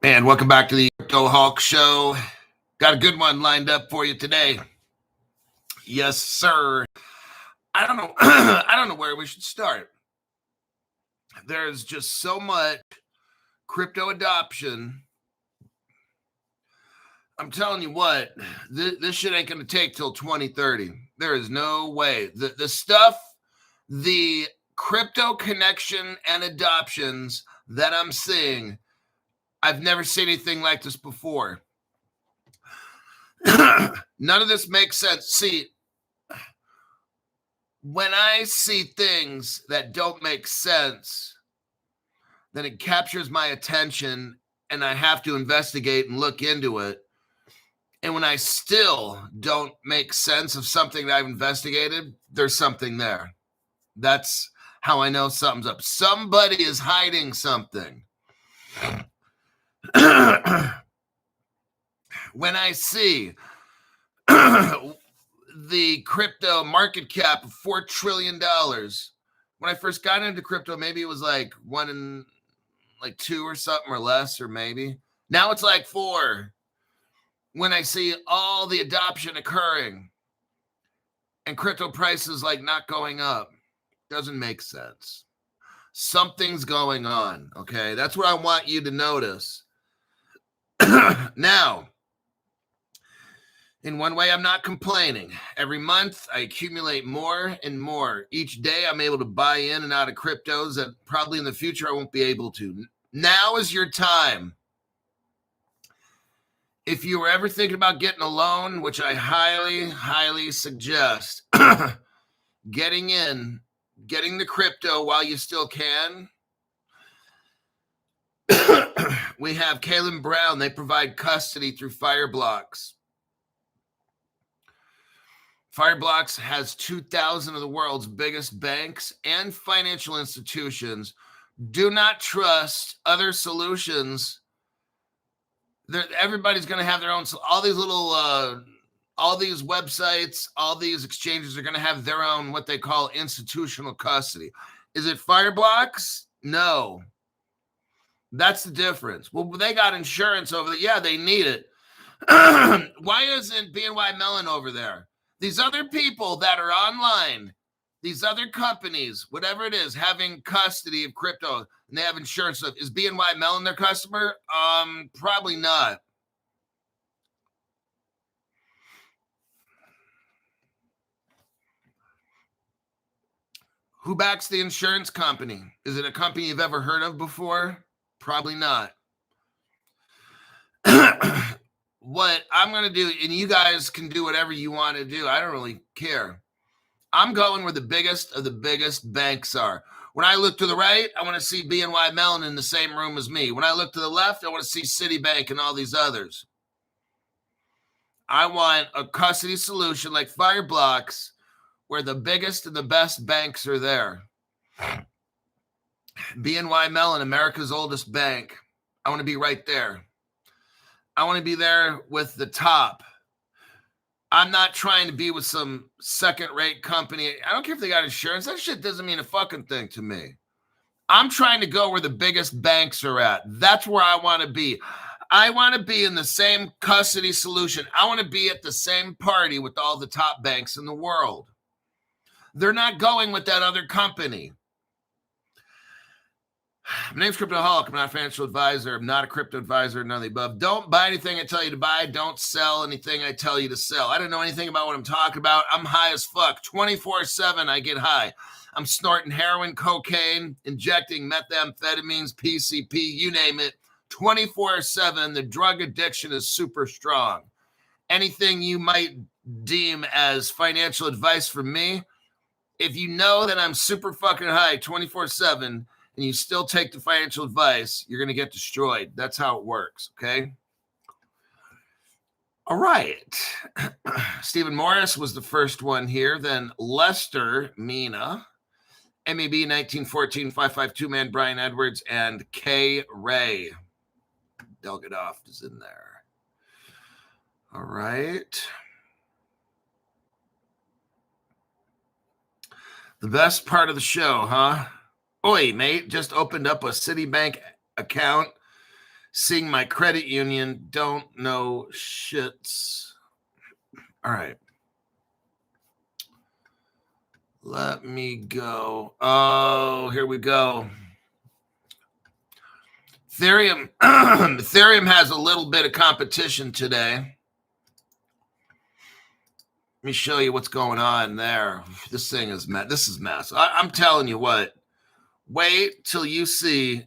And welcome back to the Crypto Hawk Show. Got a good one lined up for you today. Yes, sir. I don't know. I don't know where we should start. There's just so much crypto adoption. I'm telling you what, this shit ain't going to take till 2030. There is no way. The stuff, the crypto connection and adoptions that I'm seeing, I've never seen anything like this before. None of this makes sense. See, when I see things that don't make sense, then it captures my attention and I have to investigate and look into it. And when I still don't make sense of something that I've investigated, there's something there. That's how I know something's up. Somebody is hiding something. When I see the crypto market cap of $4 trillion, when I first got into crypto, maybe it was like 1 in like 2 or something or less, or maybe. Now it's like 4. When I see all the adoption occurring and crypto prices like not going up, doesn't make sense. Something's going on, okay? That's what I want you to notice. Now, in one way, I'm not complaining. Every month, I accumulate more and more. Each day, I'm able to buy in and out of cryptos that probably in the future I won't be able to. Now is your time. If you were ever thinking about getting a loan, which I highly, highly suggest, getting the crypto while you still can. We have Caleb Brown. They provide custody through Fireblocks. Fireblocks has 2,000 of the world's biggest banks and financial institutions. Do not trust other solutions. Everybody's going to have their own. All these little, all these websites, all these exchanges are going to have their own what they call institutional custody. Is it Fireblocks? No. That's the difference. Well, they got insurance over there. Yeah, they need it. Why isn't BNY Mellon over there? These other people that are online, these other companies, whatever it is, having custody of crypto, and they have insurance stuff. Is BNY Mellon their customer? Probably not. Who backs the insurance company? Is it a company you've ever heard of before? Probably not. What I'm going to do, and you guys can do whatever you want to do. I don't really care. I'm going where the biggest of the biggest banks are. When I look to the right, I want to see BNY Mellon in the same room as me. When I look to the left, I want to see Citibank and all these others. I want a custody solution like Fireblocks where the biggest and the best banks are there. BNY Mellon, America's oldest bank. I want to be right there. I want to be there with the top. I'm not trying to be with some second-rate company. I don't care if they got insurance. That shit doesn't mean a fucking thing to me. I'm trying to go where the biggest banks are at. That's where I want to be. I want to be in the same custody solution. I want to be at the same party with all the top banks in the world. They're not going with that other company. My name's Cryptoholic. I'm not a financial advisor. I'm not a crypto advisor, none of the above. Don't buy anything I tell you to buy. Don't sell anything I tell you to sell. I don't know anything about what I'm talking about. I'm high as fuck. 24/7, I get high. I'm snorting heroin, cocaine, injecting methamphetamines, PCP, you name it. 24/7, the drug addiction is super strong. Anything you might deem as financial advice from me, if you know that I'm super fucking high 24/7, and you still take the financial advice, you're going to get destroyed. That's how it works, okay? All right. Stephen Morris was the first one here. Then Lester Mina, MEB 1914, 552 man, Brian Edwards, and K. Ray. Delgadoff is in there. All right. The best part of the show, huh? Oi, mate, just opened up a Citibank account. Seeing my credit union, don't know shits. All right. Let me go. Oh, here we go. Ethereum. Ethereum has a little bit of competition today. Let me show you what's going on there. This thing is this is massive. I'm telling you what. Wait till you see.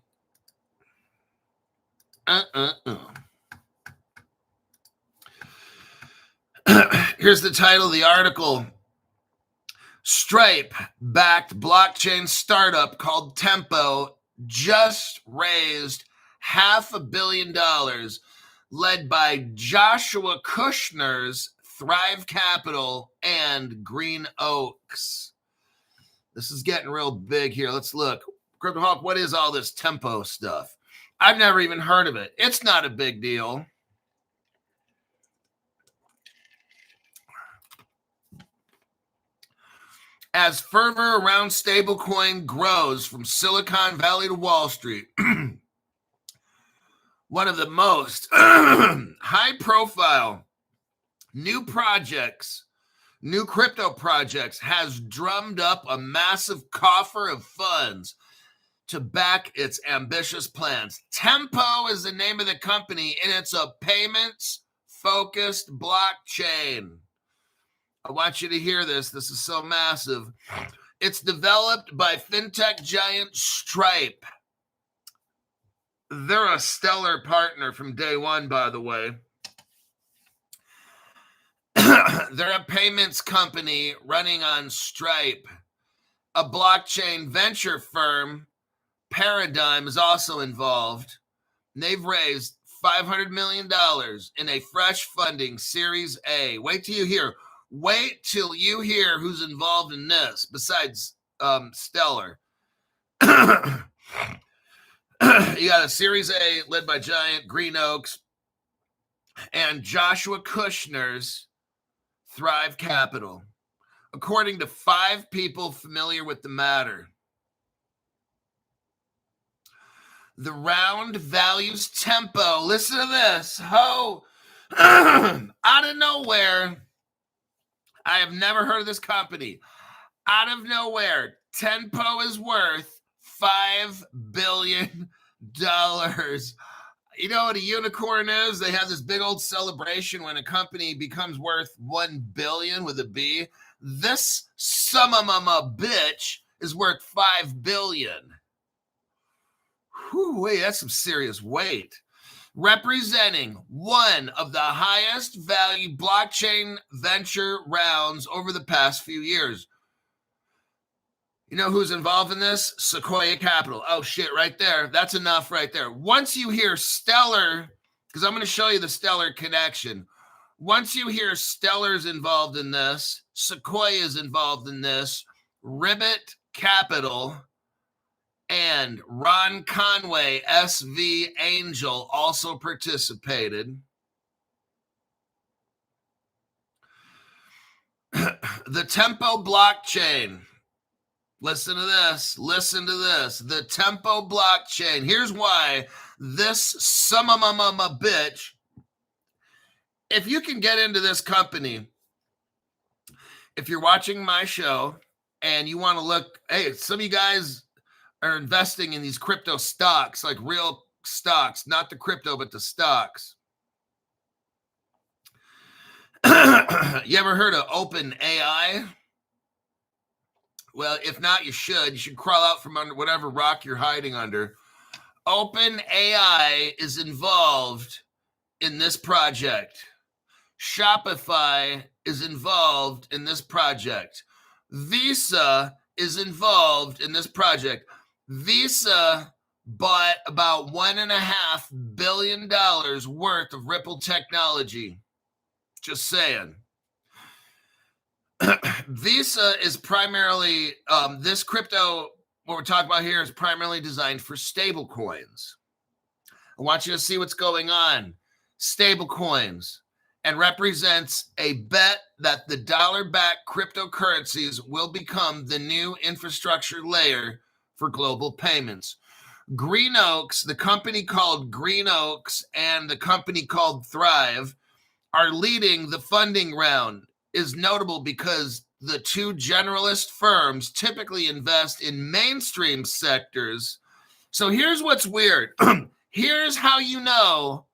Here's the title of the article. Stripe-backed blockchain startup called Tempo just raised $500 million, led by Joshua Kushner's Thrive Capital and Green Oaks. This is getting real big here. Let's look. Crypto Hawk, what is all this Tempo stuff? I've never even heard of it. It's not a big deal. As fervor around stablecoin grows from Silicon Valley to Wall Street, one of the most high-profile new crypto projects has drummed up a massive coffer of funds to back its ambitious plans. Tempo is the name of the company, and it's a payments-focused blockchain. I want you to hear this. This is so massive. It's developed by fintech giant Stripe. They're a stellar partner from day one, by the way. They're a payments company running on Stripe. A blockchain venture firm, Paradigm, is also involved. They've raised $500 million in a fresh funding Series A. Wait till you hear who's involved in this besides Stellar. You got a Series A led by giant Green Oaks and Joshua Kushner's Thrive Capital, according to 5 people familiar with the matter. The round values Tempo. Listen to this. Out of nowhere. I have never heard of this company. Out of nowhere, Tempo is worth $5 billion. You know what a unicorn is? They have this big old celebration when a company becomes worth $1 billion with a B. This summa bitch is worth $5 billion. Whew, wait, that's some serious weight. Representing one of the highest value blockchain venture rounds over the past few years. You know who's involved in this? Sequoia Capital. Oh, shit, right there. That's enough right there. Once you hear Stellar, because I'm going to show you the Stellar connection. Once you hear Stellar's involved in this, Sequoia's involved in this, Ribbit Capital, and Ron Conway, SV Angel, also participated. The Tempo blockchain. Listen to this. Listen to this. The Tempo blockchain. Here's why this summa bitch, if you can get into this company, if you're watching my show and you want to look, hey, some of you guys are investing in these crypto stocks, like real stocks, not the crypto, but the stocks. You ever heard of OpenAI? Well, if not, you should. You should crawl out from under whatever rock you're hiding under. OpenAI is involved in this project. Shopify is involved in this project. Visa is involved in this project. Visa bought about $1.5 billion worth of Ripple technology. Just saying. Visa is primarily, this crypto, what we're talking about here, is primarily designed for stable coins. I want you to see what's going on. Stable coins, and represents a bet that the dollar-backed cryptocurrencies will become the new infrastructure layer for global payments. Green Oaks, the company called Green Oaks and the company called Thrive are leading the funding round. Is notable because the two generalist firms typically invest in mainstream sectors. So here's what's weird. Here's how you know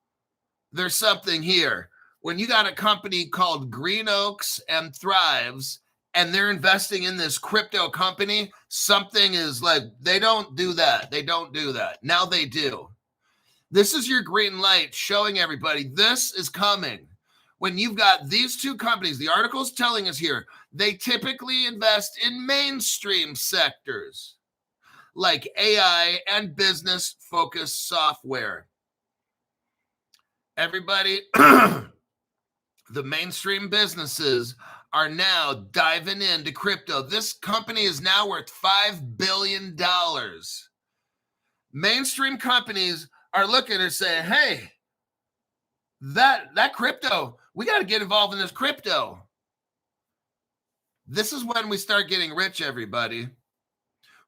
there's something here. When you got a company called Green Oaks and Thrives, and they're investing in this crypto company, something is like, they don't do that. They don't do that. Now they do. This is your green light showing everybody this is coming. When you've got these two companies, the article's telling us here, they typically invest in mainstream sectors like AI and business-focused software. Everybody, the mainstream businesses are now diving into crypto. This company is now worth $5 billion. Mainstream companies are looking and saying, hey, that crypto, we got to get involved in this crypto. This is when we start getting rich, everybody.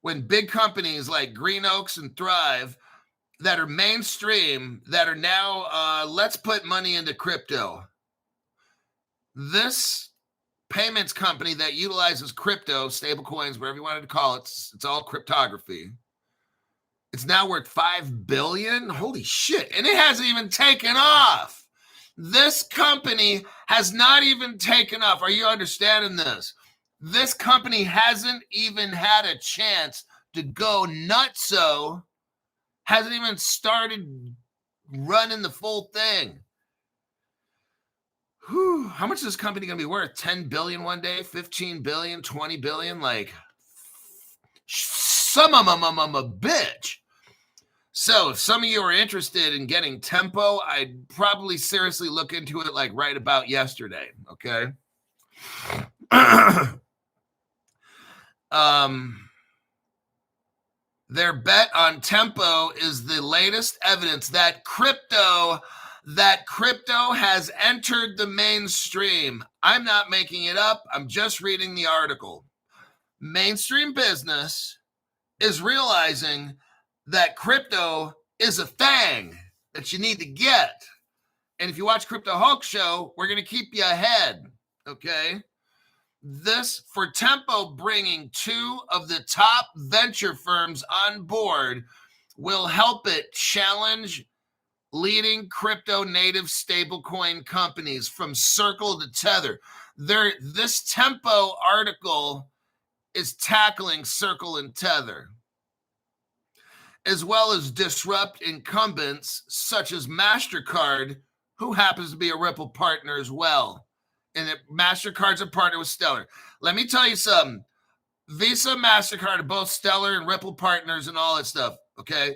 When big companies like Green Oaks and Thrive that are mainstream, that are now, let's put money into crypto. This payments company that utilizes crypto, stable coins, whatever you wanted to call it, it's all cryptography. It's now worth $5 billion. Holy shit. And it hasn't even taken off. This company has not even taken off. Are you understanding this? This company hasn't even had a chance to go nutso, hasn't even started running the full thing. Whew. How much is this company going to be worth? 10 billion one day, 15 billion, 20 billion? Like, some of them, I'm a bitch. So if some of you are interested in getting Tempo, I'd probably seriously look into it like right about yesterday, okay? Their bet on Tempo is the latest evidence that crypto has entered the mainstream. I'm not making it up. I'm just reading the article. Mainstream business is realizing that crypto is a thing that you need to get. And if you watch Crypto Hulk Show, we're going to keep you ahead, okay? This, for Tempo bringing two of the top venture firms on board, will help it challenge leading crypto native stablecoin companies from Circle to Tether. This Tempo article is tackling Circle and Tether, as well as disrupt incumbents such as MasterCard, who happens to be a Ripple partner as well. And MasterCard's a partner with Stellar. Let me tell you something. Visa, MasterCard are both Stellar and Ripple partners and all that stuff, okay?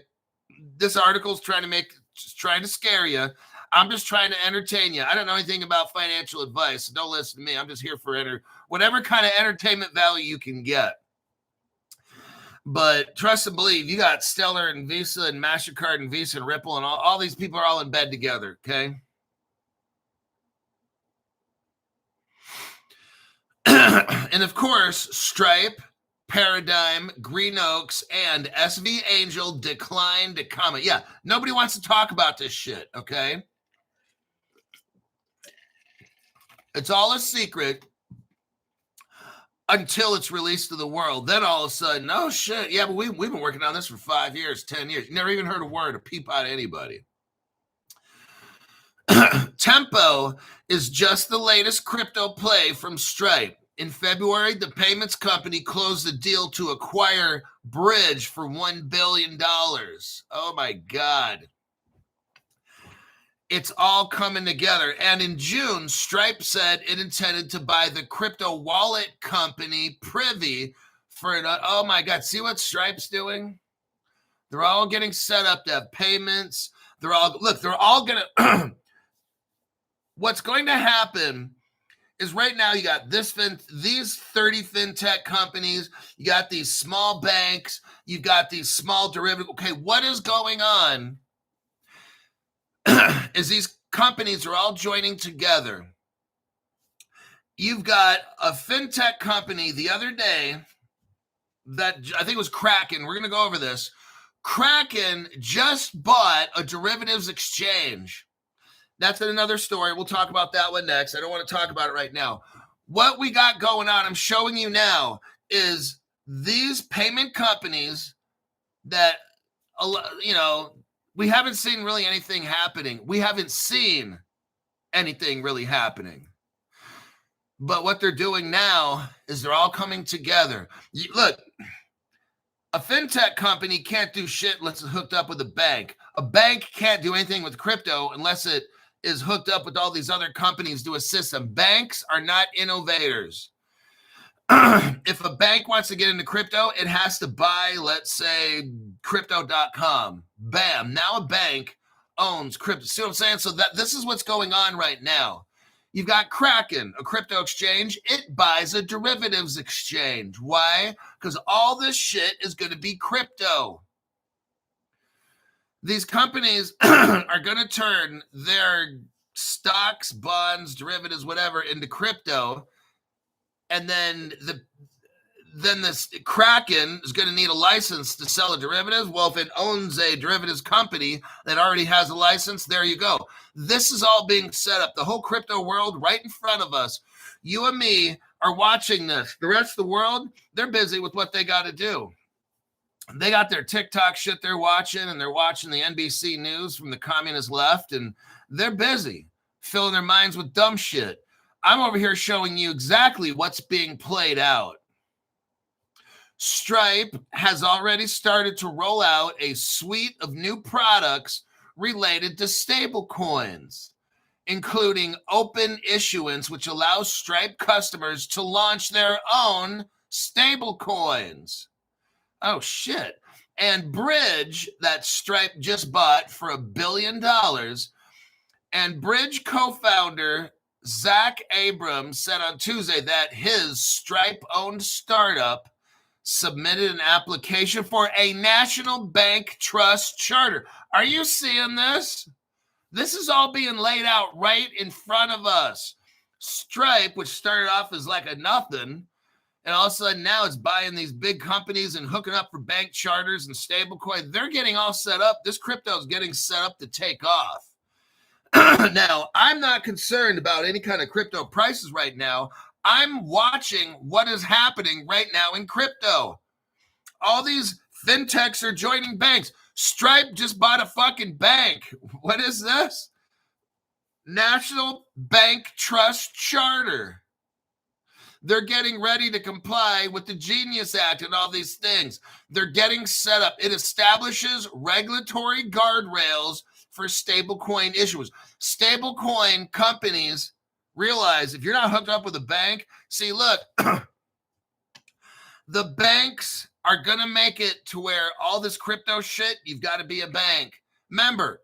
This article's trying to scare you. I'm just trying to entertain you. I don't know anything about financial advice, so don't listen to me. I'm just here for whatever kind of entertainment value you can get. But trust and believe, you got Stellar and Visa and MasterCard and Visa and Ripple, and all these people are all in bed together, okay? And of course, Stripe, Paradigm, Green Oaks, and SV Angel declined to comment. Yeah, nobody wants to talk about this shit, okay? It's all a secret until it's released to the world. Then all of a sudden, oh shit, yeah, but we've been working on this for 5 years, 10 years. You never even heard a word, a peep out of anybody. Tempo is just the latest crypto play from Stripe. In February, the payments company closed a deal to acquire Bridge for $1 billion. Oh my God. It's all coming together. And in June, Stripe said it intended to buy the crypto wallet company Privy for oh my God. See what Stripe's doing? They're all getting set up to have payments. They're all going to, what's going to happen is right now you got these 30 fintech companies, you got these small banks, you got these small derivatives. Okay, what is going on is these companies are all joining together. You've got a fintech company the other day that I think was Kraken. We're going to go over this. Kraken just bought a derivatives exchange. That's another story. We'll talk about that one next. I don't want to talk about it right now. What we got going on, I'm showing you now, is these payment companies that, we haven't seen really anything happening. We haven't seen anything really happening. But what they're doing now is they're all coming together. Look, a fintech company can't do shit unless it's hooked up with a bank. A bank can't do anything with crypto unless it is hooked up with all these other companies to assist them. Banks are not innovators. If a bank wants to get into crypto, it has to buy, let's say, crypto.com. Bam. Now a bank owns crypto. See what I'm saying? So this is what's going on right now. You've got Kraken, a crypto exchange. It buys a derivatives exchange. Why? Because all this shit is going to be crypto. These companies are going to turn their stocks, bonds, derivatives, whatever, into crypto. And then this Kraken is going to need a license to sell a derivative. Well, if it owns a derivatives company that already has a license, there you go. This is all being set up. The whole crypto world right in front of us. You and me are watching this. The rest of the world, they're busy with what they got to do. They got their TikTok shit they're watching, and they're watching the NBC News from the communist left, and they're busy filling their minds with dumb shit. I'm over here showing you exactly what's being played out. Stripe has already started to roll out a suite of new products related to stable coins, including open issuance, which allows Stripe customers to launch their own stable coins. Oh, shit. And Bridge, that Stripe just bought for $1 billion. And Bridge co-founder Zach Abrams said on Tuesday that his Stripe-owned startup submitted an application for a national bank trust charter. Are you seeing this? This is all being laid out right in front of us. Stripe, which started off as like a nothing, and all of a sudden now it's buying these big companies and hooking up for bank charters and stablecoin. They're getting all set up. This crypto is getting set up to take off. Now, I'm not concerned about any kind of crypto prices right now. I'm watching what is happening right now in crypto. All these fintechs are joining banks. Stripe just bought a fucking bank. What is this? National Bank Trust Charter. They're getting ready to comply with the Genius Act and all these things. They're getting set up. It establishes regulatory guardrails for stablecoin issuers. Stablecoin companies realize if you're not hooked up with a bank, see, look, the banks are going to make it to where all this crypto shit, you've got to be a bank. Remember,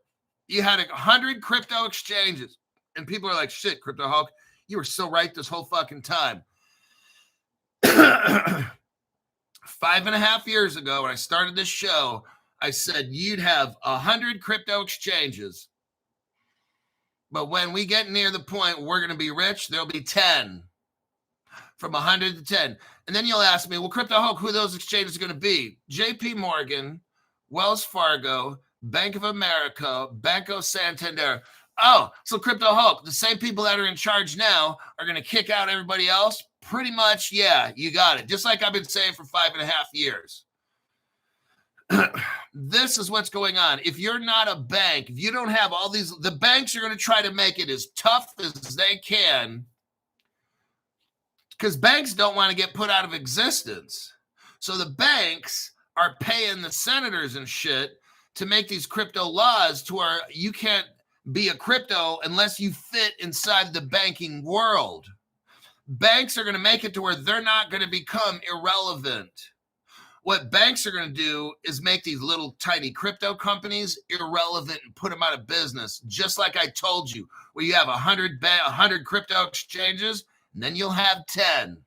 you had 100 crypto exchanges, and people are like, shit, Crypto Hulk, you were so right this whole fucking time. 5.5 years ago, when I started this show, I said you'd have 100 crypto exchanges. But when we get near the point where we're going to be rich, there'll be 10. From 100 to 10. And then you'll ask me, well, Crypto Hulk, who those exchanges are going to be? JP Morgan, Wells Fargo, Bank of America, Banco Santander. Oh, so Crypto Hulk, the same people that are in charge now are going to kick out everybody else? Pretty much, yeah, you got it. Just like I've been saying for 5.5 years. This is what's going on. If you're not a bank, if you don't have all these, the banks are going to try to make it as tough as they can, because banks don't want to get put out of existence. So the banks are paying the senators and shit to make these crypto laws to where you can't be a crypto unless you fit inside the banking world. Banks are going to make it to where they're not going to become irrelevant. What banks are going to do is make these little tiny crypto companies irrelevant and put them out of business. Just like I told you, where you have 100 crypto exchanges, and then you'll have 10.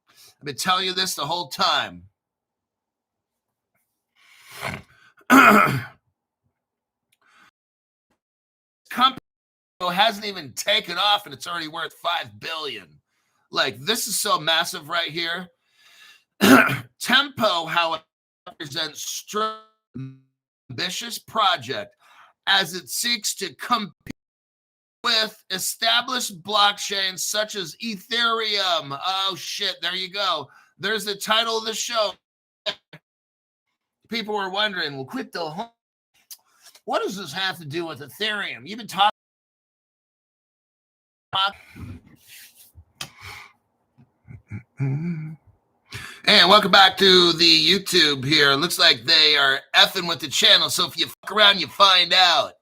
I've been telling you this the whole time. Company hasn't even taken off, and it's already worth $5 billion. Like, this is so massive right here. Tempo, however, represents strong ambitious project as it seeks to compete with established blockchains such as Ethereum. Oh, shit. There you go. There's the title of the show. People were wondering, well, crypto, what does this have to do with Ethereum? You've been talking. And welcome back to the YouTube here. Looks like they are effing with the channel. So if you fuck around, you find out.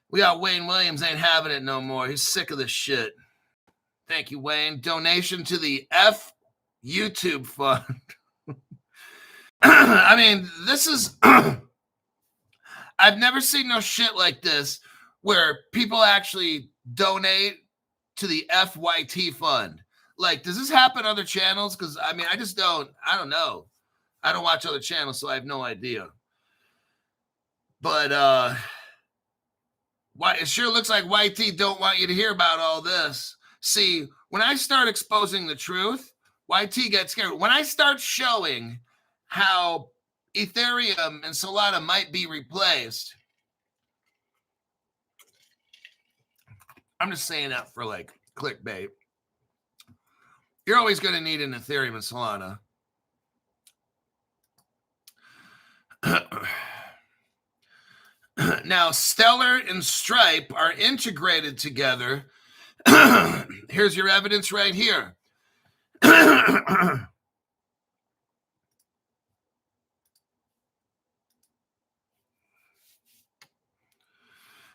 We got Wayne Williams ain't having it no more. He's sick of this shit. Thank you, Wayne. Donation to the F YouTube fund. I mean, this is... I've never seen no shit like this where people actually donate to the FYT fund. Like, does this happen on other channels? Because, I mean, I don't know. I don't watch other channels, so I have no idea. But, it sure looks like YT don't want you to hear about all this. See, when I start exposing the truth, YT gets scared. When I start showing how Ethereum and Solana might be replaced, I'm just saying that for, like, clickbait. You're always going to need an Ethereum and Solana. Now, Stellar and Stripe are integrated together. Here's your evidence right here.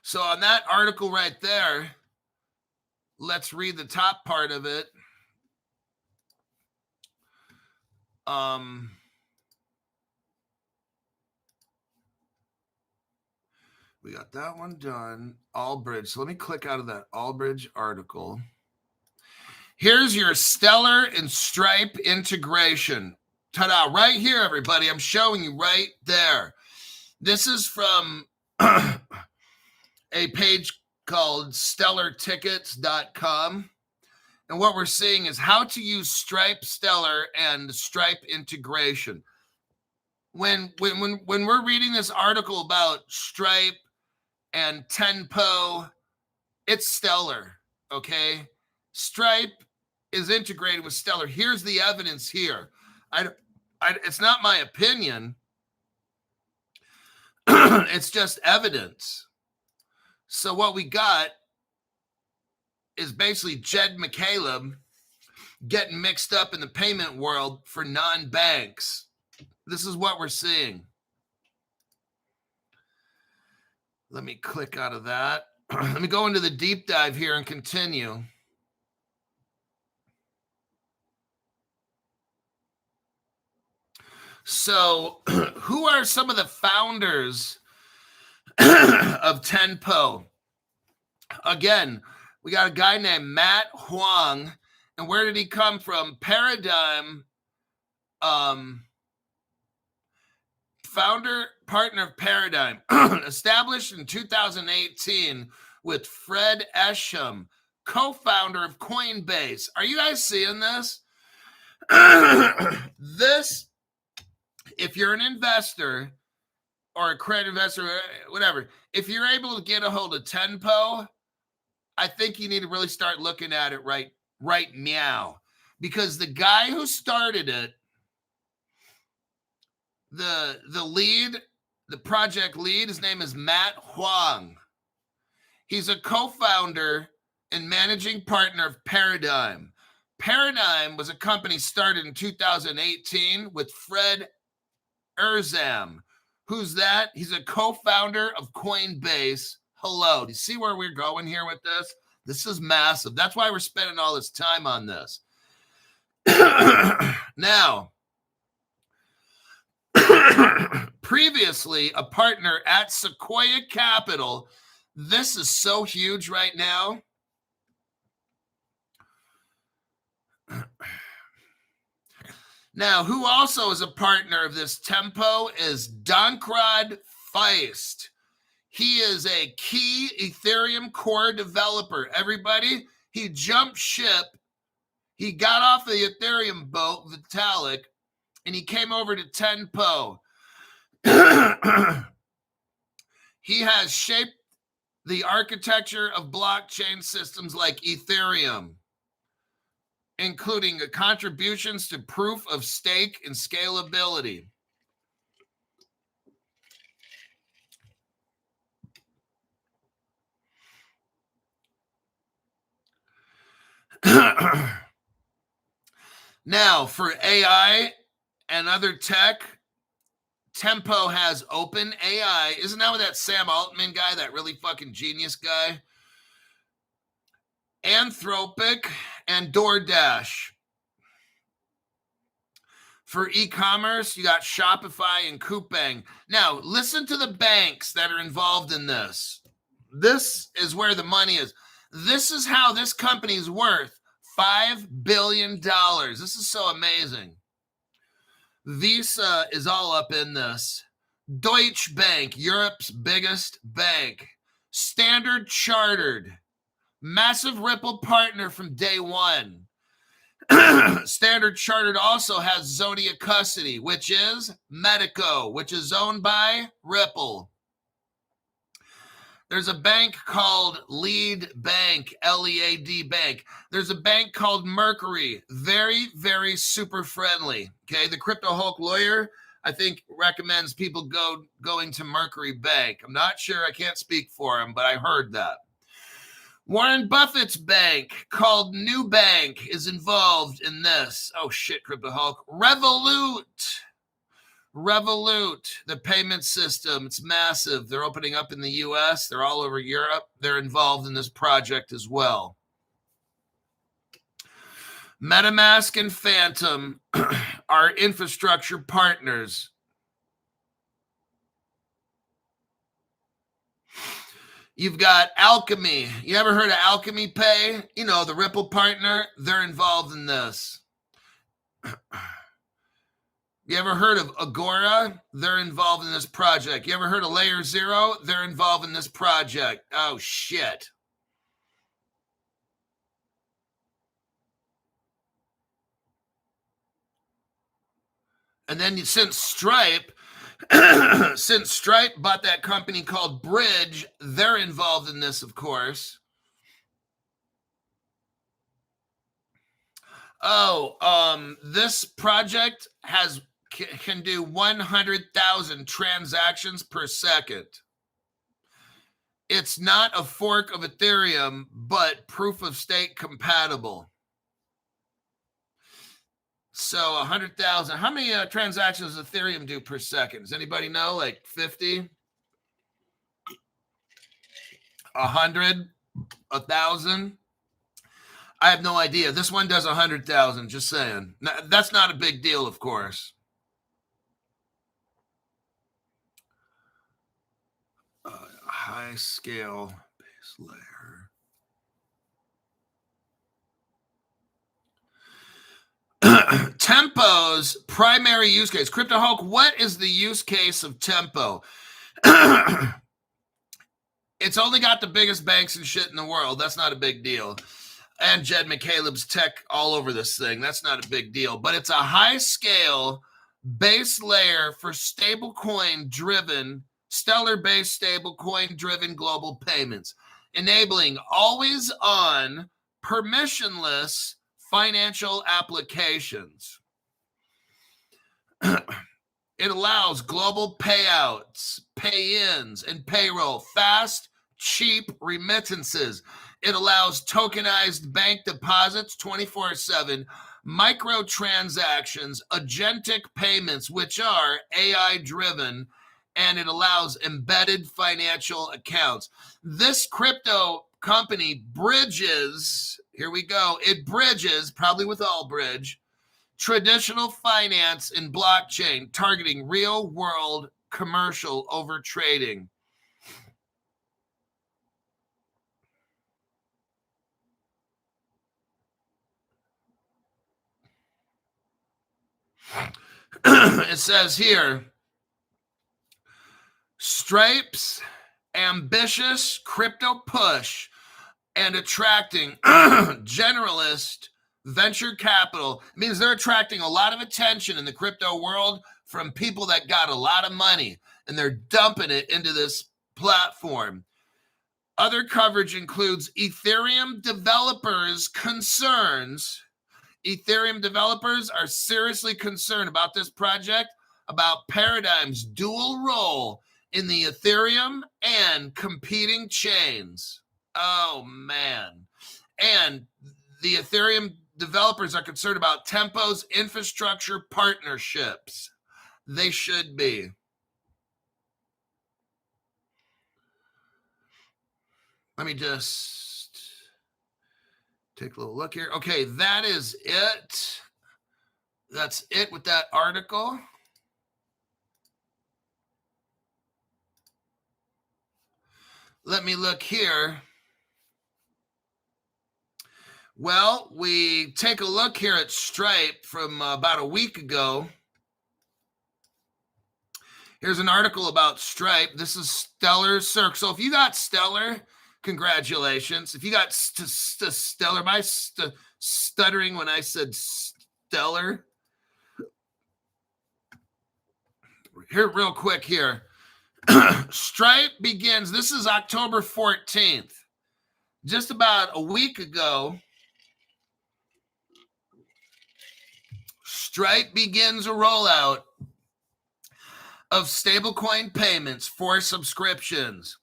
So on that article right there, let's read the top part of it. We got that one done. Allbridge. So let me click out of that Allbridge article. Here's your Stellar and Stripe integration. Ta-da, right here, everybody. I'm showing you right there. This is from a page called stellartickets.com. And what we're seeing is how to use Stripe, Stellar, and Stripe integration. When we're reading this article about Stripe and Tenpo, it's Stellar, okay? Stripe is integrated with Stellar. Here's the evidence here. It's not my opinion. It's just evidence. So what we got is basically Jed McCaleb getting mixed up in the payment world for non-banks. This is what we're seeing. Let me click out of that. Let me go into the deep dive here and continue. So, who are some of the founders of Tenpo? Again, we got a guy named Matt Huang. And where did he come from? Paradigm, founder, partner of Paradigm, established in 2018 with Fred Esham, co-founder of Coinbase. Are you guys seeing this? This, if you're an investor or a credit investor, whatever, if you're able to get a hold of Tenpo, I think you need to really start looking at it right meow. Because the guy who started it, the lead, the project lead, his name is Matt Huang. He's a co-founder and managing partner of Paradigm. Paradigm was a company started in 2018 with Fred Esham. Who's that? He's a co-founder of Coinbase. Hello. Do you see where we're going here with this? This is massive. That's why we're spending all this time on this. Now, previously a partner at Sequoia Capital. This is so huge right now. Now, who also is a partner of this Tempo is Dankrad Feist. He is a key Ethereum core developer. Everybody, he jumped ship. He got off the Ethereum boat, Vitalik, and he came over to Tenpo. He has shaped the architecture of blockchain systems like Ethereum, including contributions to proof of stake and scalability. Now, for AI and other tech, Tempo has Open AI. Isn't that with that Sam Altman guy, that really fucking genius guy? Anthropic and DoorDash. For e-commerce, you got Shopify and Coupang. Now, listen to the banks that are involved in this. This is where the money is. This is how this company's worth $5 billion. This is so amazing. Visa is all up in this. Deutsche Bank, Europe's biggest bank. Standard Chartered, massive Ripple partner from day one. Standard Chartered also has Zodia Custody, which is Medico, which is owned by Ripple. There's a bank called Lead Bank, L-E-A-D Bank. There's a bank called Mercury, very, very super friendly. Okay, the Crypto Hulk lawyer, I think, recommends people going to Mercury Bank. I'm not sure, I can't speak for him, but I heard that. Warren Buffett's bank called New Bank is involved in this. Oh shit, Crypto Hulk. Revolut, the payment system, it's massive. They're opening up in the US. They're all over Europe. They're involved in this project as well. MetaMask and Phantom are infrastructure partners. You've got Alchemy. You ever heard of Alchemy Pay? You know, the Ripple partner. They're involved in this. You ever heard of Agora? They're involved in this project. You ever heard of Layer Zero? They're involved in this project. Oh, shit. And then since Stripe bought that company called Bridge, they're involved in this, of course. This project can do 100,000 transactions per second. It's not a fork of Ethereum, but proof of stake compatible. So 100,000. How many transactions does Ethereum do per second? Does anybody know? Like 50? 100? 1,000? I have no idea. This one does 100,000, just saying. That's not a big deal, of course. High scale base layer. Tempo's primary use case. Crypto Hulk, what is the use case of Tempo? It's only got the biggest banks and shit in the world. That's not a big deal. And Jed McCaleb's tech all over this thing. That's not a big deal. But it's a high-scale base layer for stablecoin-driven, stellar-based stablecoin-driven global payments, enabling always-on, permissionless financial applications. It allows global payouts, pay-ins, and payroll, fast, cheap remittances. It allows tokenized bank deposits 24/7, microtransactions, agentic payments, which are AI-driven, and it allows embedded financial accounts. This crypto company bridges, here we go, it bridges, probably with Allbridge, traditional finance and blockchain, targeting real-world commercial over trading. It says here, Stripe's ambitious crypto push and attracting generalist venture capital means they're attracting a lot of attention in the crypto world from people that got a lot of money, and they're dumping it into this platform. Other coverage includes Ethereum developers' concerns. Ethereum developers are seriously concerned about this project, about Paradigm's dual role in the Ethereum and competing chains. Oh, man. And the Ethereum developers are concerned about Tempo's infrastructure partnerships. They should be. Let me just take a little look here. Okay, that is it. That's it with that article. Let me look here. Well, we take a look here at Stripe from about a week ago. Here's an article about Stripe. This is Stellar Circle. So if you got Stellar, congratulations. If you got Stellar, am I stuttering when I said Stellar? Here, real quick here. Stripe begins, this is October 14th. Just about a week ago, Stripe begins a rollout of stablecoin payments for subscriptions.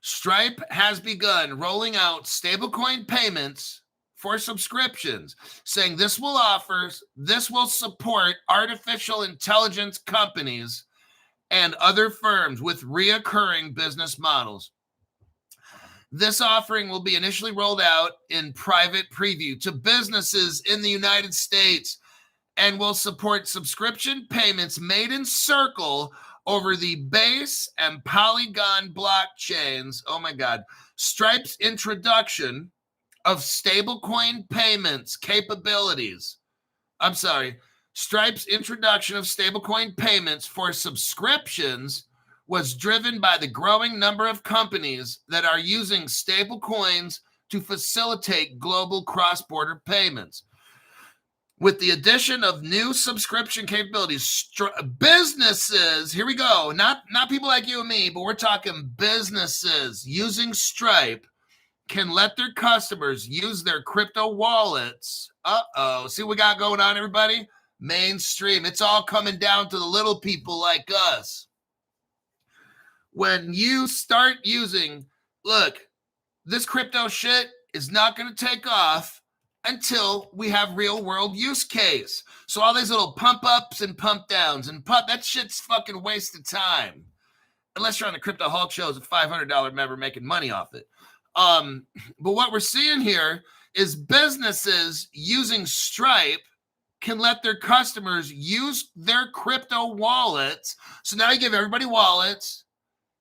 Stripe has begun rolling out stablecoin payments for subscriptions, saying this will support artificial intelligence companies and other firms with reoccurring business models. This offering will be initially rolled out in private preview to businesses in the United States and will support subscription payments made in Circle over the Base and Polygon blockchains. Oh my God. Stripe's introduction of stablecoin payments capabilities. Stripe's introduction of stablecoin payments for subscriptions was driven by the growing number of companies that are using stablecoins to facilitate global cross-border payments. With the addition of new subscription capabilities, businesses, here we go, not people like you and me, but we're talking businesses using Stripe can let their customers use their crypto wallets. See what we got going on, everybody? Mainstream. It's all coming down to the little people like us. When you start using, look, this crypto shit is not going to take off until we have real world use case. So all these little pump ups and pump downs and that shit's fucking wasted time. Unless you're on the Crypto Hulk show as a $500 member making money off it. But what we're seeing here is businesses using Stripe can let their customers use their crypto wallets. So now you give everybody wallets.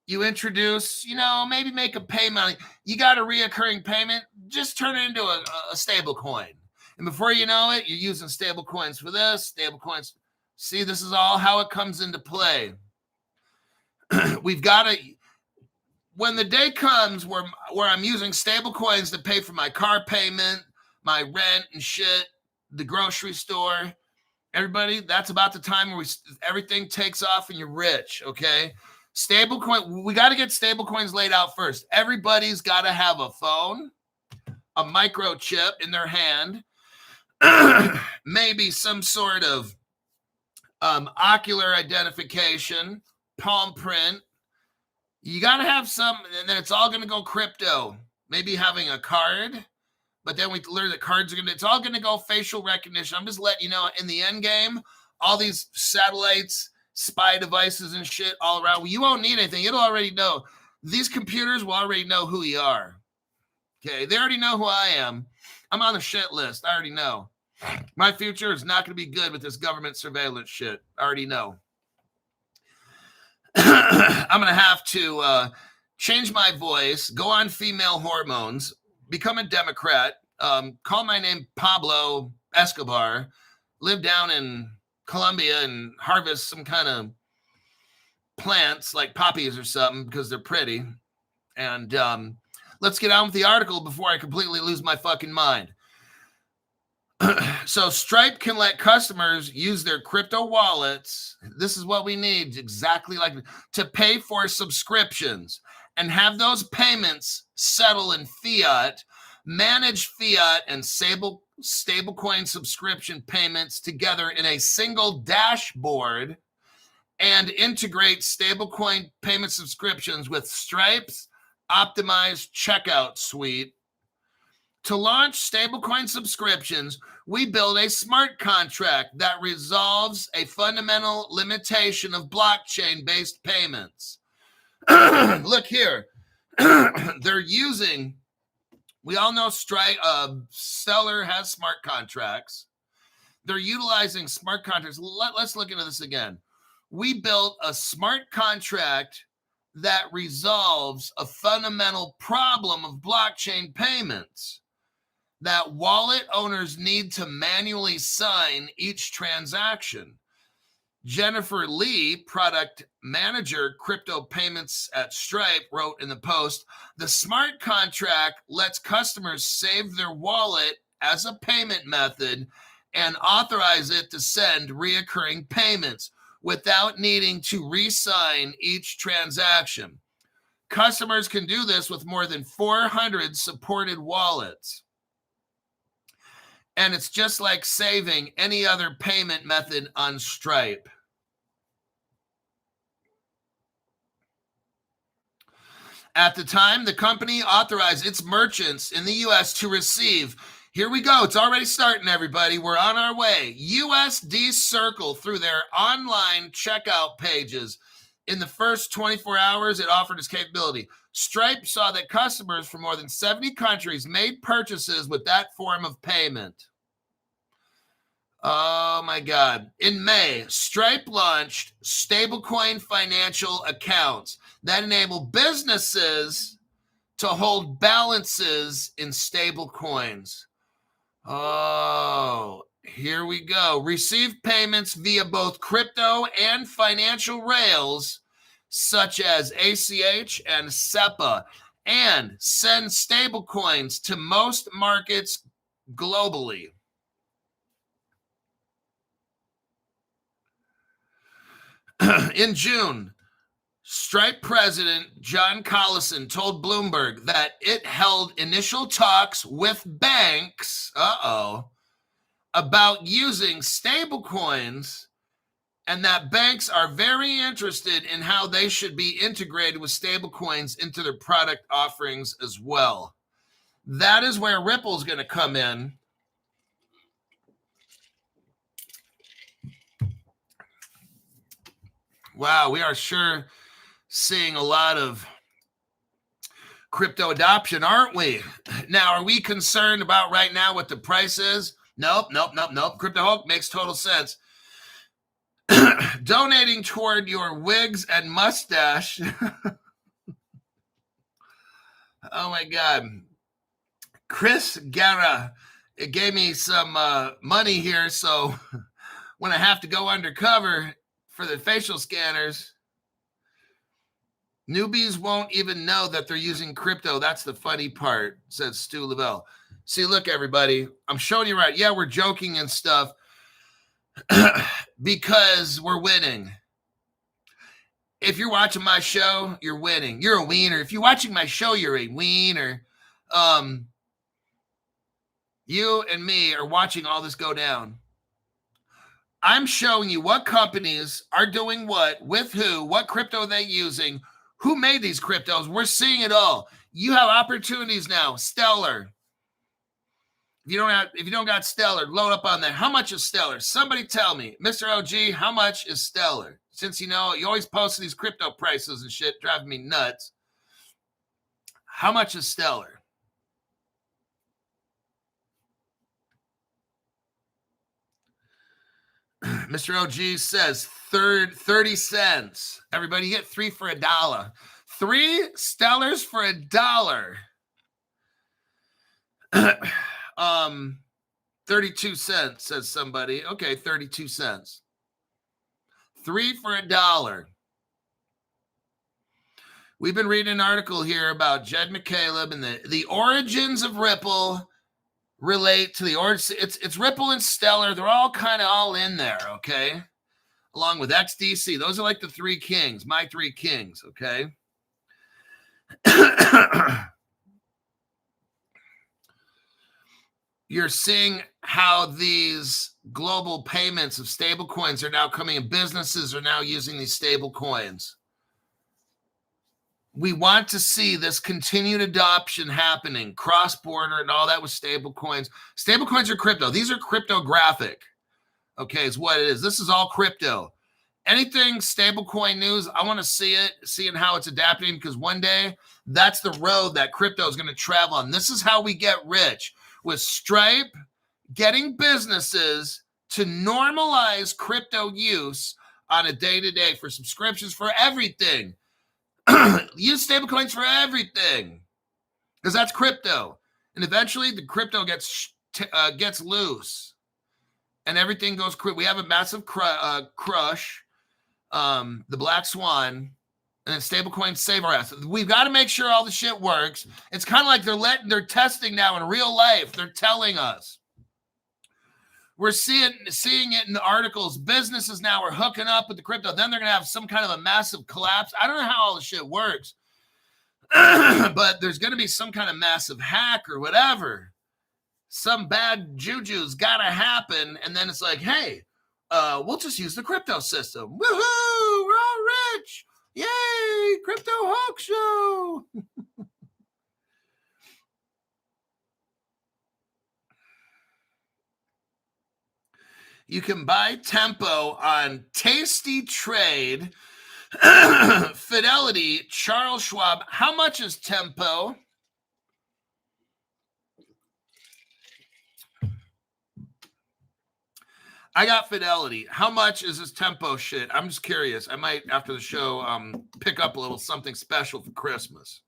You introduce, maybe make a payment. You got a reoccurring payment, just turn it into a stable coin. And before you know it, you're using stable coins for this, stable coins. See, this is all how it comes into play. We've got to, when the day comes where I'm using stable coins to pay for my car payment, my rent and shit, the grocery store, everybody, that's about the time where everything takes off and you're rich, okay? Stablecoin, we got to get stablecoins laid out first. Everybody's got to have a phone, a microchip in their hand, maybe some sort of ocular identification, palm print. You got to have some, and then it's all going to go crypto. Maybe having a card, but then we learn that cards are going to, it's all going to go facial recognition. I'm just letting you know, in the end game, all these satellites, spy devices and shit all around. Well, you won't need anything. It'll already know. These computers will already know who you are. Okay, they already know who I am. I'm on the shit list. I already know. My future is not going to be good with this government surveillance shit. I already know. I'm going to have to change my voice, go on female hormones, become a Democrat, call my name Pablo Escobar, live down in Colombia and harvest some kind of plants like poppies or something because they're pretty. And let's get on with the article before I completely lose my fucking mind. So Stripe can let customers use their crypto wallets. This is what we need, exactly like to pay for subscriptions and have those payments settle in fiat, manage fiat and stablecoin subscription payments together in a single dashboard, and integrate stablecoin payment subscriptions with Stripe's optimized checkout suite. To launch stablecoin subscriptions, we build a smart contract that resolves a fundamental limitation of blockchain-based payments. Look here. They're using, we all know Stellar has smart contracts. They're utilizing smart contracts. Let's look into this again. We built a smart contract that resolves a fundamental problem of blockchain payments, that wallet owners need to manually sign each transaction. Jennifer Lee, product manager, crypto payments at Stripe, wrote in the post, the smart contract lets customers save their wallet as a payment method and authorize it to send reoccurring payments without needing to re-sign each transaction. Customers can do this with more than 400 supported wallets. And it's just like saving any other payment method on Stripe. At the time, the company authorized its merchants in the U.S. to receive, here we go, it's already starting, everybody, we're on our way, USD Circle through their online checkout pages. In the first 24 hours, it offered its capability. Stripe saw that customers from more than 70 countries made purchases with that form of payment. Oh my God. In May, Stripe launched stablecoin financial accounts that enable businesses to hold balances in stable coins. Oh, here we go. Receive payments via both crypto and financial rails, such as ACH and SEPA, and send stablecoins to most markets globally. In June, Stripe president John Collison told Bloomberg that it held initial talks with banks, about using stablecoins, and that banks are very interested in how they should be integrated with stablecoins into their product offerings as well. That is where Ripple's going to come in. Wow, we are sure seeing a lot of crypto adoption, aren't we? Now, are we concerned about right now what the price is? Nope. Crypto Hulk makes total sense. Donating toward your wigs and mustache. Oh my God. Chris Guerra, it gave me some money here, so when I have to go undercover for the facial scanners, newbies won't even know that they're using crypto. That's the funny part, said Stu Lavelle. See, look, everybody, I'm showing you right. Yeah, we're joking and stuff because we're winning. If you're watching my show, you're winning. You're a wiener. If you're watching my show, you're a wiener. You and me are watching all this go down. I'm showing you what companies are doing what, with who, what crypto they're using, who made these cryptos. We're seeing it all. You have opportunities now. Stellar. If you don't got Stellar, load up on that. How much is Stellar? Somebody tell me, Mr. OG, how much is Stellar? Since you always post these crypto prices and shit, driving me nuts. How much is Stellar? Mr. OG says 30 cents. Everybody get 3 for $1. 3 Stellars for $1. 32 cents, says somebody. Okay, 32 cents. 3 for $1. We've been reading an article here about Jed McCaleb and the origins of Ripple. relate to the orders. It's Ripple and Stellar. They're all kind of all in there, okay? Along with XDC. Those are like the three kings, my three kings, okay? You're seeing how these global payments of stable coins are now coming in. Businesses are now using these stable coins. We want to see this continued adoption happening, cross-border and all that with stable coins. Stable coins are crypto. These are cryptographic, okay, is what it is. This is all crypto. Anything stable coin news, I want to see it, seeing how it's adapting, because one day that's the road that crypto is going to travel on. This is how we get rich, with Stripe getting businesses to normalize crypto use on a day-to-day for subscriptions, for everything. Use stablecoins for everything, because that's crypto. And eventually the crypto gets loose and everything goes crypto. We have a massive crush, the black swan, and then stablecoins save our ass. We've got to make sure all the shit works. It's kind of like they're testing now in real life. They're telling us. We're seeing it in the articles. Businesses now are hooking up with the crypto. Then they're going to have some kind of a massive collapse. I don't know how all the shit works, but there's going to be some kind of massive hack or whatever. Some bad juju's got to happen. And then it's like, hey, we'll just use the crypto system. Woohoo! We're all rich. Yay! Crypto Hawk Show. You can buy Tempo on Tasty Trade, Fidelity, Charles Schwab. How much is Tempo? I got Fidelity. How much is this Tempo shit? I'm just curious. I might, after the show, pick up a little something special for Christmas.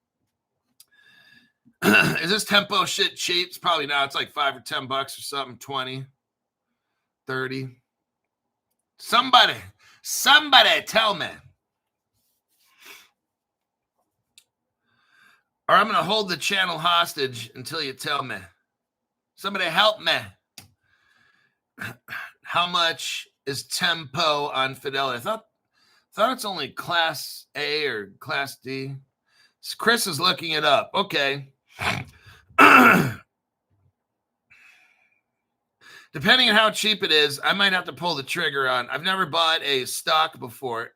Is this Tempo shit cheap? It's probably not. It's like $5 or $10 or something, 20. 30. Somebody tell me. Or I'm going to hold the channel hostage until you tell me. Somebody help me. How much is Tempo on Fidelity? I thought it's only Class A or Class D. Chris is looking it up. Okay. Depending on how cheap it is, I might have to pull the trigger on. I've never bought a stock before.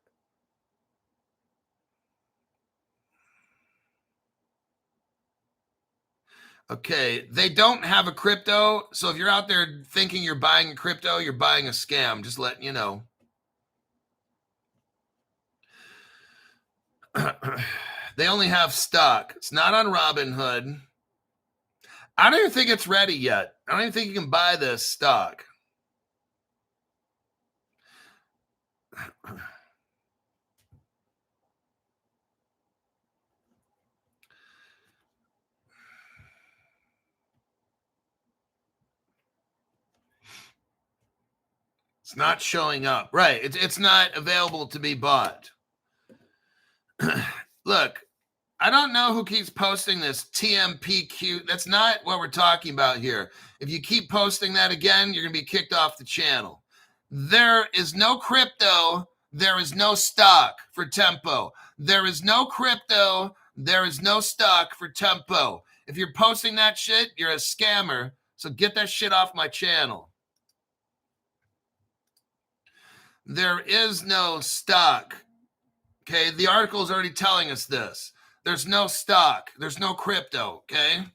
Okay, they don't have a crypto. So if you're out there thinking you're buying a crypto, you're buying a scam. Just letting you know. They only have stock. It's not on Robinhood. I don't even think it's ready yet. I don't even think you can buy this stock. It's not showing up. Right. It's not available to be bought. Look, I don't know who keeps posting this TMPQ. That's not what we're talking about here. If you keep posting that again, you're going to be kicked off the channel. There is no crypto. There is no stock for Tempo. There is no crypto. There is no stock for Tempo. If you're posting that shit, you're a scammer. So get that shit off my channel. There is no stock. Okay, the article is already telling us this. There's no stock. There's no crypto, okay?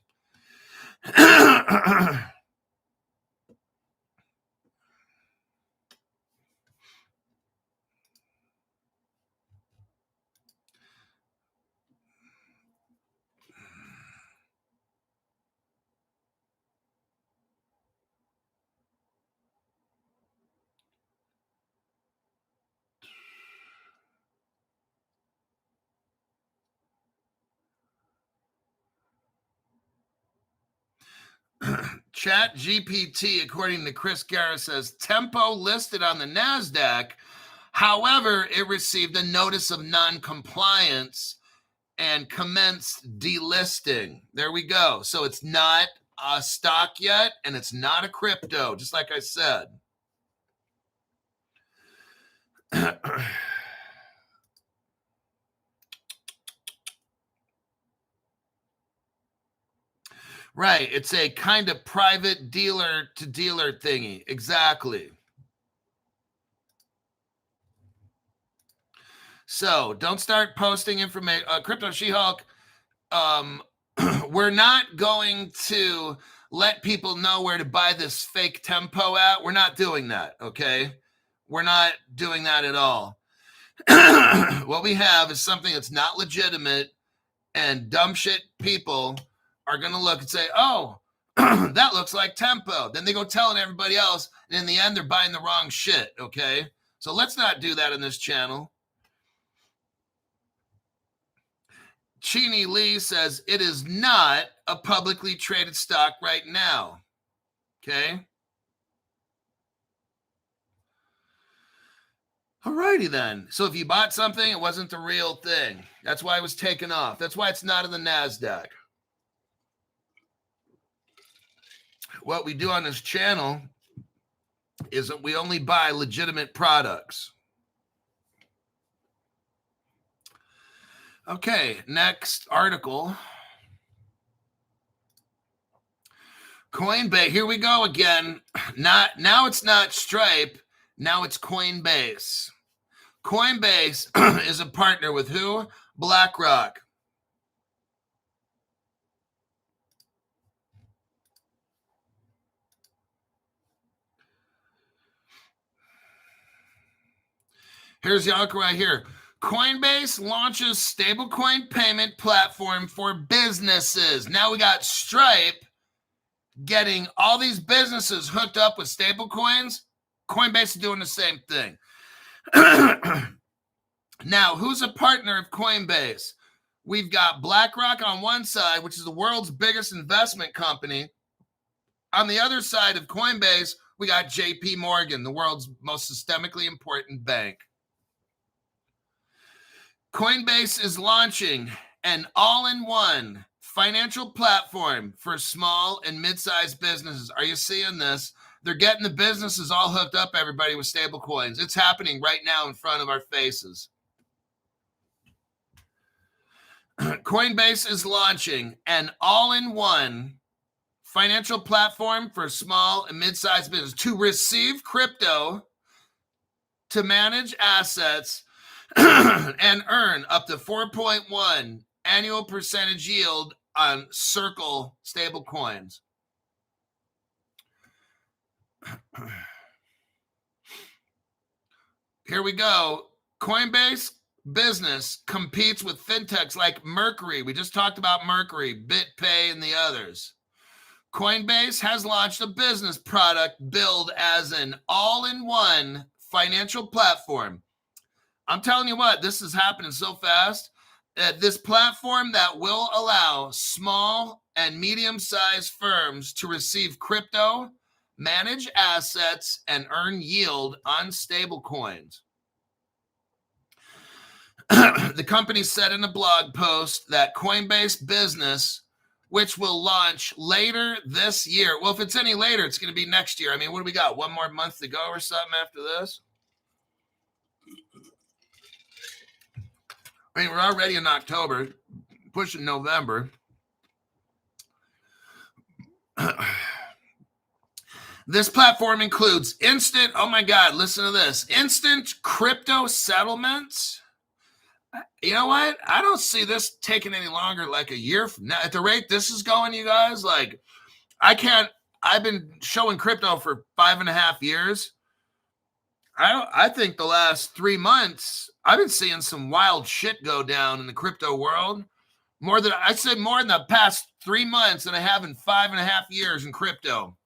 Chat GPT, according to Chris Guerra, says Tempo listed on the NASDAQ. However, it received a notice of non-compliance and commenced delisting. There we go. So it's not a stock yet, and it's not a crypto, just like I said. Right. It's a kind of private dealer to dealer thingy. Exactly. So don't start posting information. Crypto She-Hulk, we're not going to let people know where to buy this fake tempo at. We're not doing that, okay? We're not doing that at all. What we have is something that's not legitimate, and dumb shit people are going to look and say, oh, that looks like tempo. Then they go telling everybody else, and in the end, they're buying the wrong shit, okay? So let's not do that in this channel. Chini Lee says it is not a publicly traded stock right now. Okay. Alrighty then. So if you bought something, it wasn't the real thing. That's why it was taken off. That's why it's not in the NASDAQ. What we do on this channel is that we only buy legitimate products. Okay, next article. Coinbase, here we go again. Now it's not Stripe, now it's Coinbase. Coinbase is a partner with who? BlackRock. Here's the article right here. Coinbase launches stablecoin payment platform for businesses. Now we got Stripe getting all these businesses hooked up with stablecoins. Coinbase is doing the same thing. Now, who's a partner of Coinbase? We've got BlackRock on one side, which is the world's biggest investment company. On the other side of Coinbase, we got JP Morgan, the world's most systemically important bank. Coinbase is launching an all-in-one financial platform for small and mid-sized businesses. Are you seeing this? They're getting the businesses all hooked up, everybody, with stable coins. It's happening right now in front of our faces. Coinbase is launching an all-in-one financial platform for small and mid-sized businesses to receive crypto, to manage assets, and earn up to 4.1 annual percentage yield on Circle stablecoins. Here we go. Coinbase Business competes with fintechs like Mercury. We just talked about Mercury, BitPay, and the others. Coinbase has launched a business product billed as an all-in-one financial platform. I'm telling you what, this is happening so fast. This platform that will allow small and medium-sized firms to receive crypto, manage assets, and earn yield on stablecoins. The company said in a blog post that Coinbase Business, which will launch later this year. Well, if it's any later, it's going to be next year. I mean, what do we got? One more month to go or something after this? I mean, we're already in October, pushing November. This platform includes instant, oh my God, listen to this, instant crypto settlements. You know what? I don't see this taking any longer, like a year from now. At the rate this is going, you guys, like, I've been showing crypto for 5.5 years. I think the last 3 months, I've been seeing some wild shit go down in the crypto world. More than the past 3 months than I have in 5.5 years in crypto.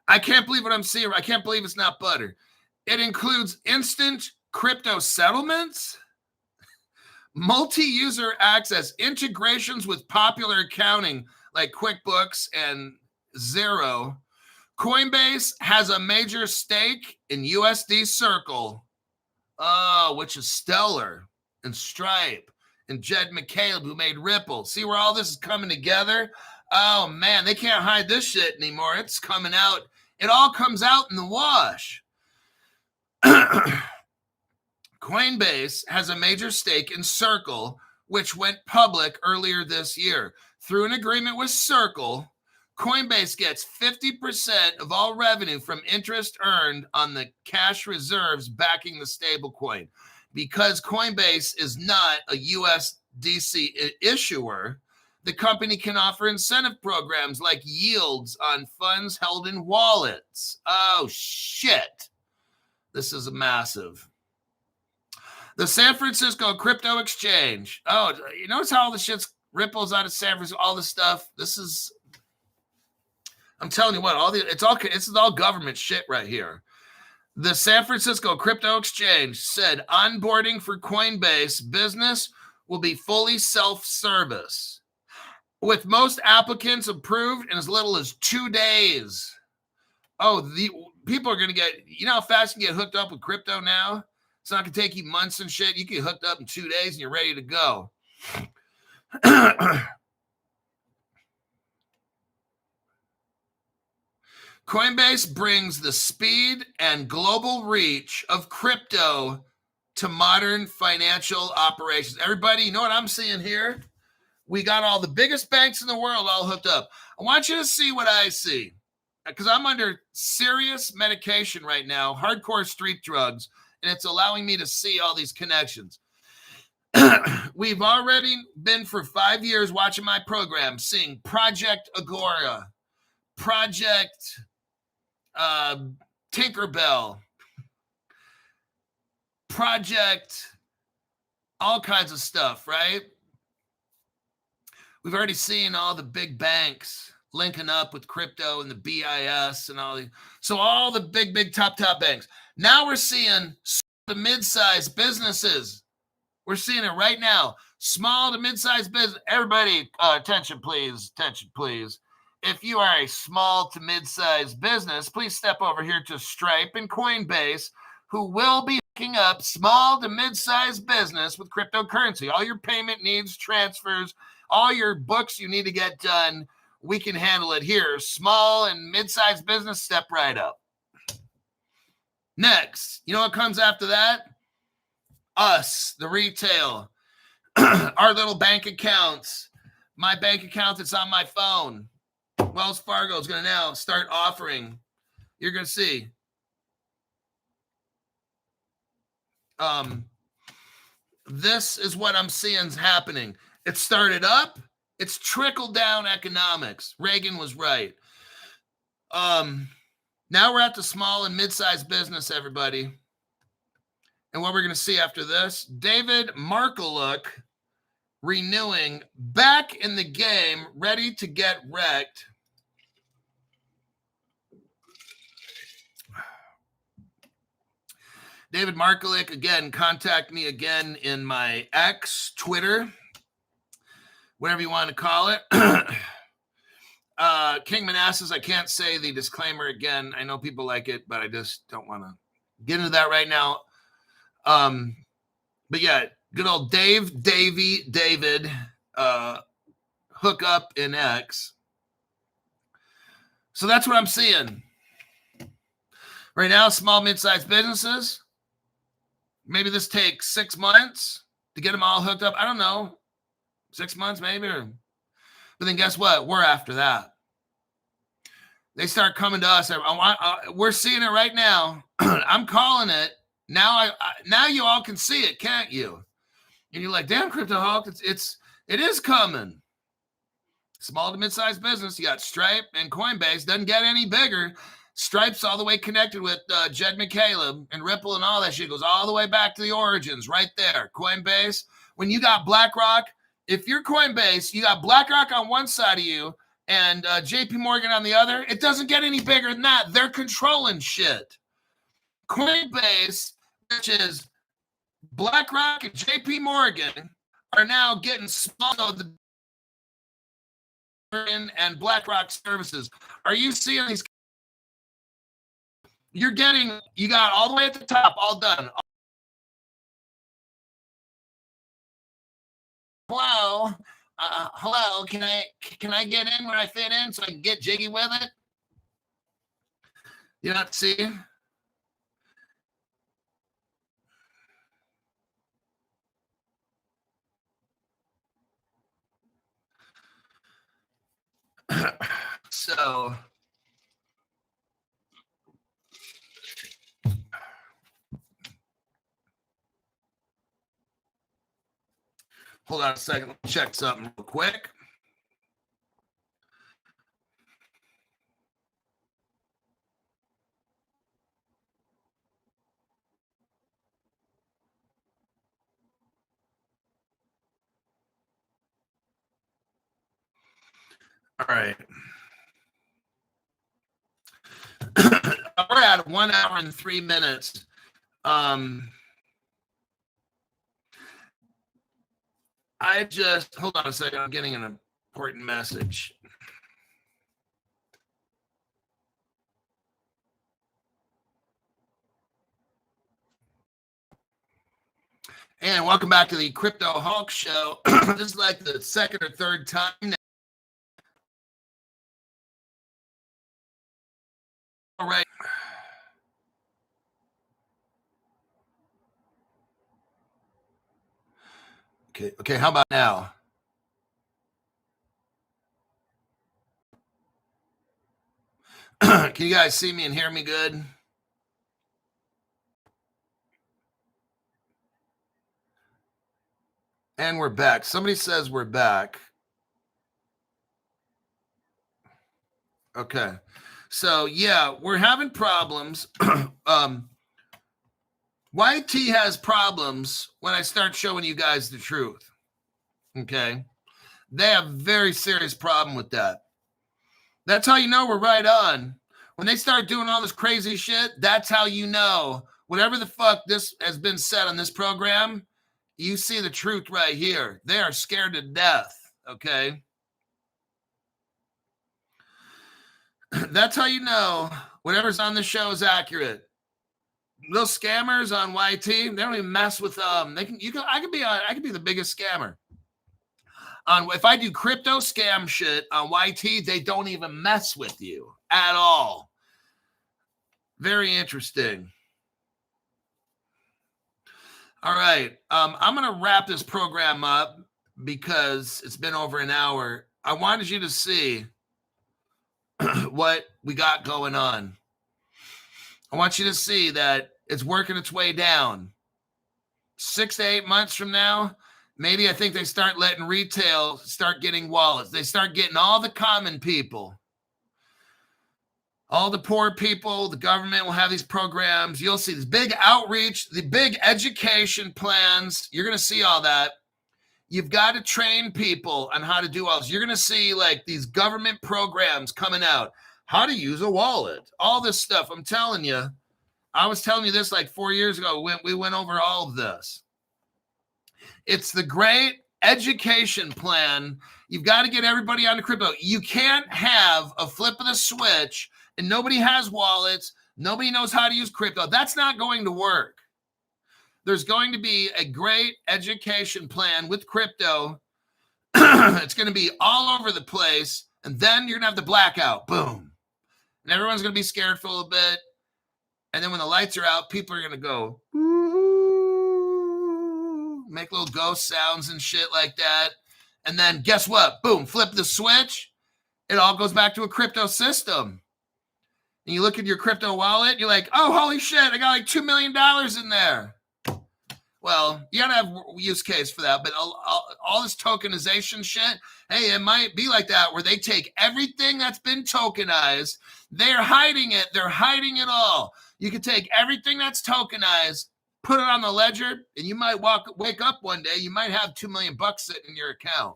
I can't believe what I'm seeing. I can't believe it's not butter. It includes instant crypto settlements, multi-user access, integrations with popular accounting like QuickBooks and Xero. Coinbase has a major stake in USD Circle, which is Stellar, and Stripe, and Jed McCaleb, who made Ripple. See where all this is coming together? Oh, man, they can't hide this shit anymore. It's coming out. It all comes out in the wash. Coinbase has a major stake in Circle, which went public earlier this year. Through an agreement with Circle, Coinbase gets 50% of all revenue from interest earned on the cash reserves backing the stablecoin. Because Coinbase is not a USDC issuer, the company can offer incentive programs like yields on funds held in wallets. Oh, shit. This is a massive. The San Francisco Crypto Exchange. Oh, you notice how all the shit's ripples out of San Francisco, all this stuff? This is, I'm telling you what, it's all government shit right here. The San Francisco Crypto Exchange said onboarding for Coinbase business will be fully self-service, with most applicants approved in as little as 2 days. Oh, the people are going to get, you know how fast you can get hooked up with crypto now? It's not going to take you months and shit. You can get hooked up in 2 days and you're ready to go. Coinbase brings the speed and global reach of crypto to modern financial operations. Everybody, you know what I'm seeing here? We got all the biggest banks in the world all hooked up. I want you to see what I see, because I'm under serious medication right now, hardcore street drugs, and it's allowing me to see all these connections. We've already been for 5 years watching my program, seeing Project Agora, Project Tinkerbell, Project all kinds of stuff, right? We've already seen all the big banks linking up with crypto and the BIS and all the, so all the big top banks. Now we're seeing the mid-sized businesses. We're seeing it right now. Small to mid-sized business. Everybody, attention, please. Attention, please. If you are a small to mid-sized business, please step over here to Stripe and Coinbase, who will be hooking up small to mid-sized business with cryptocurrency. All your payment needs, transfers, all your books you need to get done, we can handle it here. Small and mid-sized business, step right up. Next, you know what comes after that? Us, the retail, our little bank accounts. My bank account that's on my phone. Wells Fargo is going to now start offering. You're going to see. This is what I'm seeing is happening. It started up. It's trickled down economics. Reagan was right. Now we're at the small and mid-sized business, everybody. And what we're going to see after this, David Markalook renewing, back in the game, ready to get wrecked. David Markalook, again, contact me again in my X, Twitter, whatever you want to call it. King Manassas, I can't say the disclaimer again. I know people like it, but I just don't want to get into that right now. But yeah, good old David, hook up in X. So that's what I'm seeing. Right now, small, mid-sized businesses. Maybe this takes 6 months to get them all hooked up. I don't know. 6 months maybe. But then guess what? We're after that. They start coming to us. We're seeing it right now. I'm calling it. Now now you all can see it, can't you? And you're like, damn, Crypto Hawk, it is coming. Small to mid-sized business. You got Stripe and Coinbase. Doesn't get any bigger. Stripe's all the way connected with Jed McCaleb and Ripple and all that shit. Goes all the way back to the origins right there. Coinbase. When you got BlackRock, if you're Coinbase, you got BlackRock on one side of you and JP Morgan on the other. It doesn't get any bigger than that. They're controlling shit. Coinbase, which is BlackRock and JP Morgan, are now getting small and BlackRock services. Are you seeing these? You got all the way at the top, all done. Wow, hello, can I get in where I fit in so I can get jiggy with it? You not see? So hold on a second. Let me check something real quick. All right. We're at 1 hour and 3 minutes. I just hold on a second. I'm getting an important message. And welcome back to the Crypto Hulk Show. This is like the second or third time now. All right. Okay, how about now? Can you guys see me and hear me good? And we're back. Somebody says we're back. Okay. So, yeah, we're having problems. YT has problems when I start showing you guys the truth. Okay. They have a very serious problem with that. That's how you know we're right on. When they start doing all this crazy shit, that's how you know whatever the fuck this has been said on this program, you see the truth right here. They are scared to death. Okay. That's how you know whatever's on the show is accurate. Those scammers on YT, they don't even mess with I could be the biggest scammer. If I do crypto scam shit on YT, they don't even mess with you at all. Very interesting. All right. I'm going to wrap this program up because it's been over an hour. I wanted you to see what we got going on. I want you to see that it's working its way down. 6 to 8 months from now, maybe I think they start letting retail start getting wallets. They start getting all the common people. All the poor people, the government will have these programs. You'll see this big outreach, the big education plans. You're going to see all that. You've got to train people on how to do all this. You're going to see like these government programs coming out. How to use a wallet. All this stuff. I'm telling you. I was telling you this like 4 years ago. We went over all of this. It's the great education plan. You've got to get everybody onto crypto. You can't have a flip of the switch and nobody has wallets. Nobody knows how to use crypto. That's not going to work. There's going to be a great education plan with crypto. It's going to be all over the place. And then you're going to have the blackout. Boom. And everyone's going to be scared for a little bit. And then when the lights are out, people are going to go, ooh, make little ghost sounds and shit like that. And then guess what? Boom, flip the switch. It all goes back to a crypto system. And you look at your crypto wallet, you're like, oh, holy shit, I got like $2 million in there. Well, you got to have a use case for that. But all this tokenization shit, hey, it might be like that where they take everything that's been tokenized. They're hiding it. They're hiding it all. You can take everything that's tokenized, put it on the ledger, and you might wake up one day, you might have $2 million sitting in your account.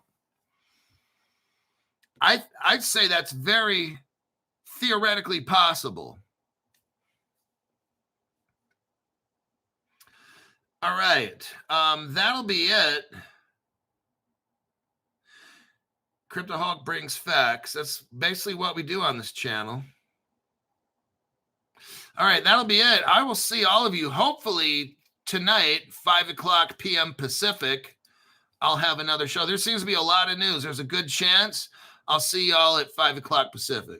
I'd say that's very theoretically possible. All right. That'll be it. Crypto Hawk brings facts. That's basically what we do on this channel. All right. That'll be it. I will see all of you hopefully tonight, 5 o'clock p.m. Pacific. I'll have another show. There seems to be a lot of news. There's a good chance I'll see y'all at 5 o'clock Pacific.